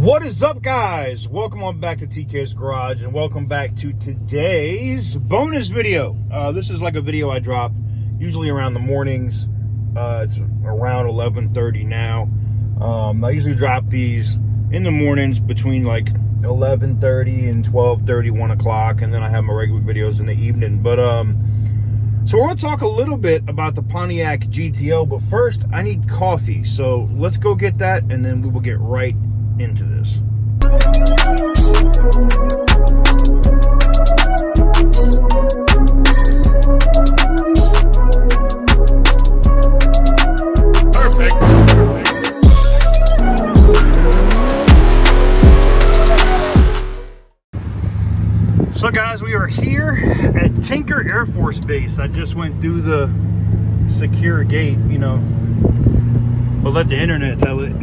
What is up, guys? Welcome on back to TK's Garage, and welcome back to today's bonus video. This is like a video I drop usually around the mornings. It's around 11:30 now. I usually drop these in the mornings between like 11:30 and 12:30, 1 o'clock, and then I have my regular videos in the evening. But so we're gonna talk a little bit about the Pontiac GTO, but first I need coffee. So let's go get that, and then we will get right into this. Perfect. So guys, we are here at Tinker Air Force Base. I just went through the secure gate, you know, but let the internet tell it.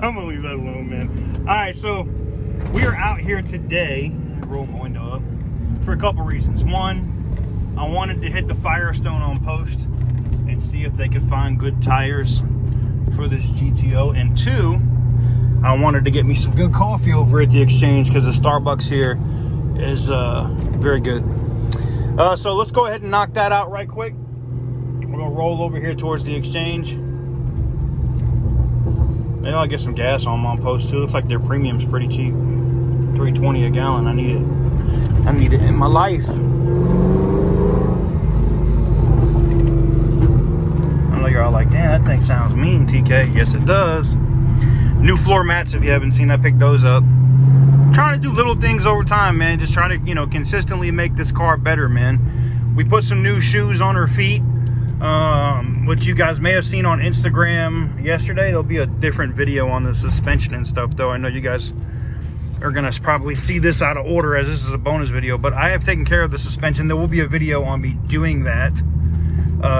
I'm gonna leave that alone, man. All right, so we are out here today, roll my window up, for a couple reasons. One, I wanted to hit the Firestone on post and see if they could find good tires for this GTO. And two, I wanted to get me some good coffee over at the Exchange because the Starbucks here is very good. So let's go ahead and knock that out right quick. We're gonna roll over here towards the Exchange. Maybe I'll get some gas on them on post too. Looks like their premium's pretty cheap. $3.20 a gallon. I need it. I need it in my life. I know you're all like, damn, that thing sounds mean, TK. Yes, it does. New floor mats, if you haven't seen, I picked those up. Trying to do little things over time, man. Just trying to, you know, consistently make this car better, man. We put some new shoes on her feet, which you guys may have seen on Instagram yesterday. There'll be a different video on the suspension and stuff, though. I know you guys are gonna probably see this out of order as this is a bonus video, but I have taken care of the suspension. There will be a video on me doing that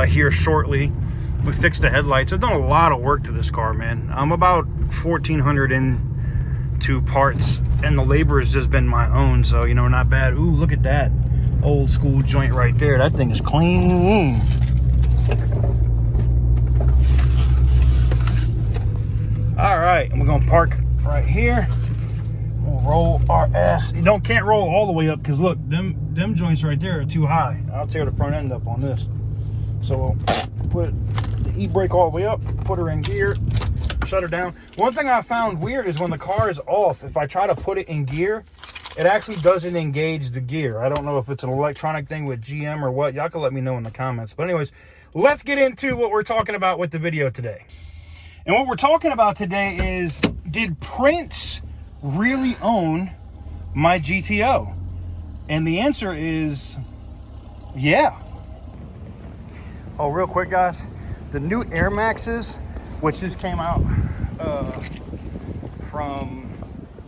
here shortly. We fixed the headlights. I've done a lot of work to this car, man. I'm about 1,400 into parts, and the labor has just been my own, so, you know, not bad. Ooh, look at that old school joint right there. That thing is clean. All right, and we're gonna park right here. We'll roll our ass. You can't roll all the way up because look, them joints right there are too high. I'll tear the front end up on this. So we'll put the e-brake all the way up, put her in gear, shut her down. One thing I found weird is when the car is off, if I try to put it in gear, it actually doesn't engage the gear. I don't know if it's an electronic thing with GM or what. Y'all can let me know in the comments. But anyways, let's get into what we're talking about with the video today. And what we're talking about today is, did Prince really own my GTO? And the answer is, yeah. Oh, real quick, guys. The new Air Maxes, which just came out from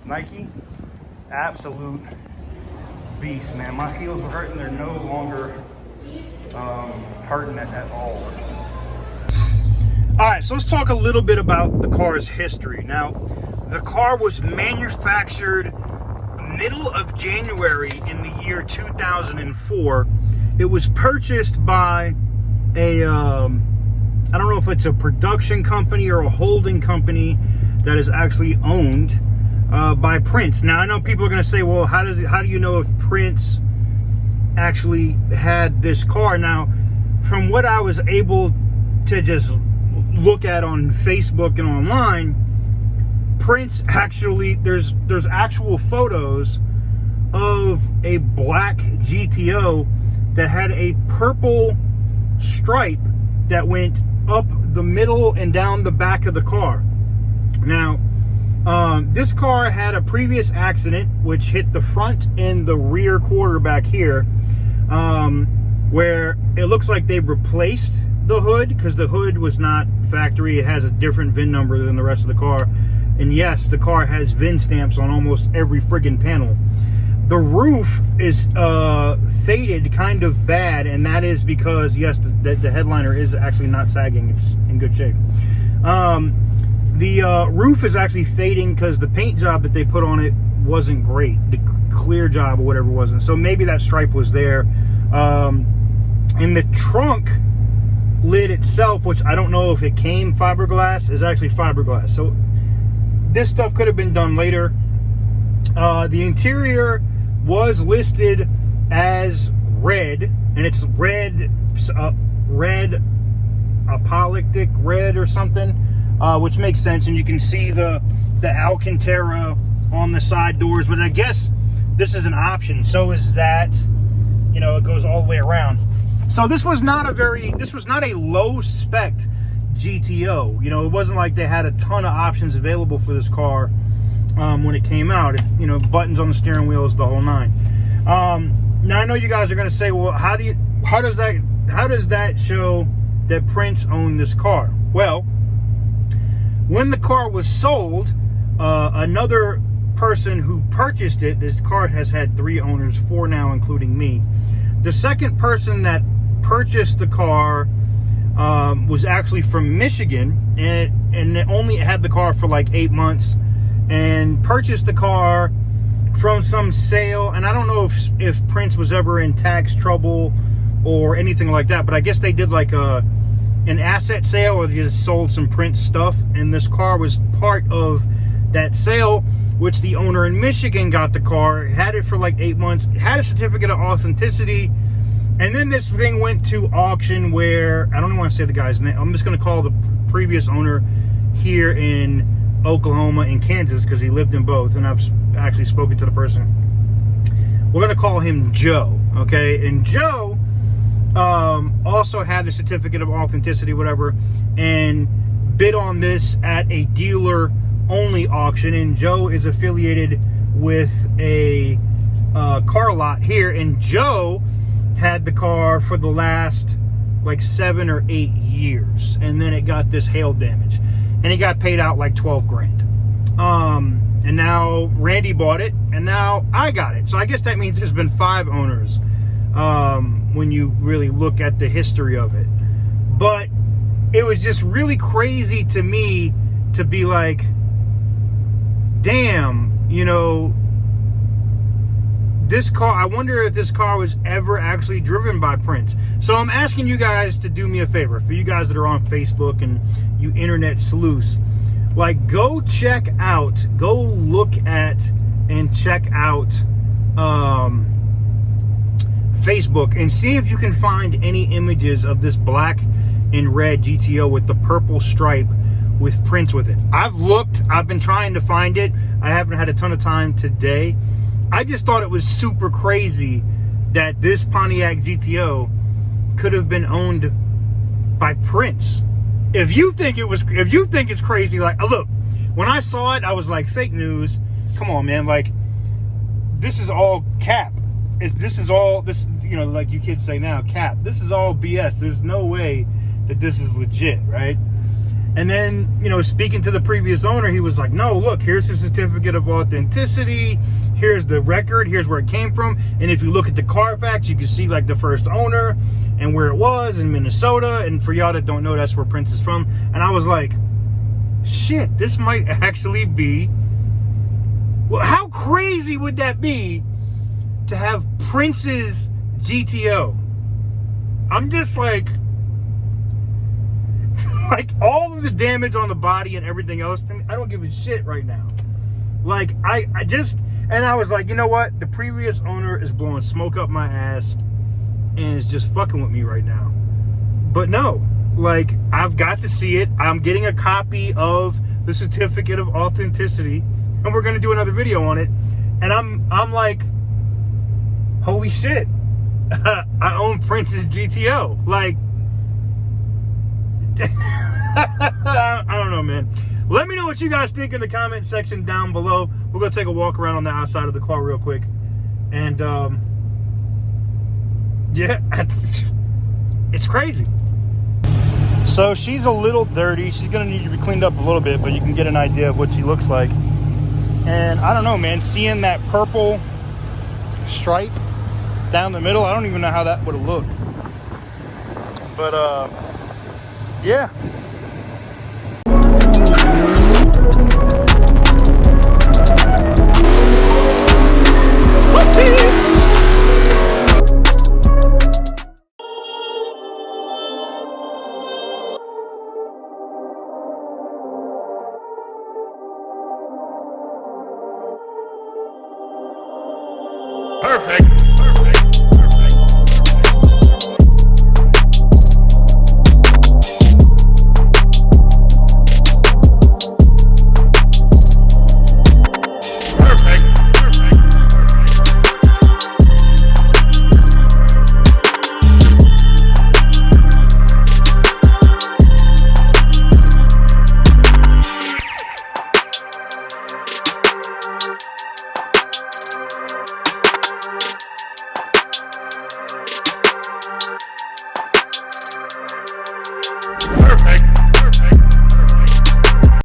Nike, absolute beast, man. My heels were hurting. They're no longer hurting at all. All right, so let's talk a little bit about the car's history. Now, the car was manufactured middle of January in the year 2004. It was purchased by a, I don't know if it's a production company or a holding company that is actually owned by Prince. Now, I know people are gonna say, well, how do you know if Prince actually had this car? Now, from what I was able to just look at on Facebook and online, Prince actually, there's actual photos of a black GTO that had a purple stripe that went up the middle and down the back of the car. Now, this car had a previous accident which hit the front and the rear quarter back here, where it looks like they replaced the hood because the hood was not factory. It has a different VIN number than the rest of the car. And yes, the car has VIN stamps on almost every friggin' panel. The roof is faded kind of bad, and that is because, yes, the headliner is actually not sagging. It's in good shape. The roof is actually fading because the paint job that they put on it wasn't great. The clear job or whatever wasn't. So maybe that stripe was there. In the trunk lid itself, which I don't know if it came fiberglass, is actually fiberglass. So this stuff could have been done later. The interior was listed as red, and it's red apocalyptic red or something, which makes sense. And you can see the Alcantara on the side doors, but I guess this is an option. So is that, you know, it goes all the way around. So this was not a low spec GTO. You know, it wasn't like they had a ton of options available for this car when it came out. It, you know, buttons on the steering wheels, the whole nine. Now I know you guys are going to say, well, how does that show that Prince owned this car? Well, when the car was sold, another person who purchased it, this car has had 3 owners, 4 now including me. The second person that purchased the car was actually from Michigan, and only had the car for like 8 months, and purchased the car from some sale. And I don't know if Prince was ever in tax trouble or anything like that, but I guess they did like an asset sale, or they just sold some Prince stuff, and this car was part of that sale, which the owner in Michigan got the car, had it for like 8 months, had a certificate of authenticity, and then this thing went to auction where, I don't want to say the guy's name, I'm just going to call the previous owner here in Oklahoma and Kansas, because he lived in both, and I've actually spoken to the person. We're going to call him Joe, okay? And Joe also had the certificate of authenticity, whatever, and bid on this at a dealer only auction. And Joe is affiliated with a car lot here, and Joe had the car for the last like 7 or 8 years, and then it got this hail damage, and he got paid out like 12 grand. And now Randy bought it, and now I got it. So I guess that means there's been 5 owners when you really look at the history of it. But it was just really crazy to me to be like, damn, you know, this car, I wonder if this car was ever actually driven by Prince. So I'm asking you guys to do me a favor. For you guys that are on Facebook and you internet sleuths, like, go check out, go look at and check out Facebook, and see if you can find any images of this black and red GTO with the purple stripe with Prince with it. I've looked, I've been trying to find it. I haven't had a ton of time today. I just thought it was super crazy that this Pontiac GTO could have been owned by Prince. If you think it's crazy, like, look, when I saw it, I was like, fake news. Come on, man. Like, this is all cap. This is all, you know, like you kids say now, cap. This is all BS. There's no way that this is legit, right? And then, you know, speaking to the previous owner, he was like, no, look, here's his certificate of authenticity. Here's the record. Here's where it came from. And if you look at the Carfax, you can see like the first owner and where it was in Minnesota. And for y'all that don't know, that's where Prince is from. And I was like, shit, this might actually be, well, how crazy would that be to have Prince's GTO? I'm just like all of the damage on the body and everything else, to me, I don't give a shit right now. Like, I was like, you know what? The previous owner is blowing smoke up my ass and is just fucking with me right now. But no, like, I've got to see it. I'm getting a copy of the certificate of authenticity, and we're going to do another video on it. And I'm like, holy shit, I own Prince's GTO. Like, I don't know, man. Let me know what you guys think in the comment section down below. We're going to take a walk around on the outside of the car real quick. And, yeah, it's crazy. So she's a little dirty. She's going to need to be cleaned up a little bit, but you can get an idea of what she looks like. And I don't know, man, seeing that purple stripe down the middle, I don't even know how that would have looked. But, yeah. Perfect.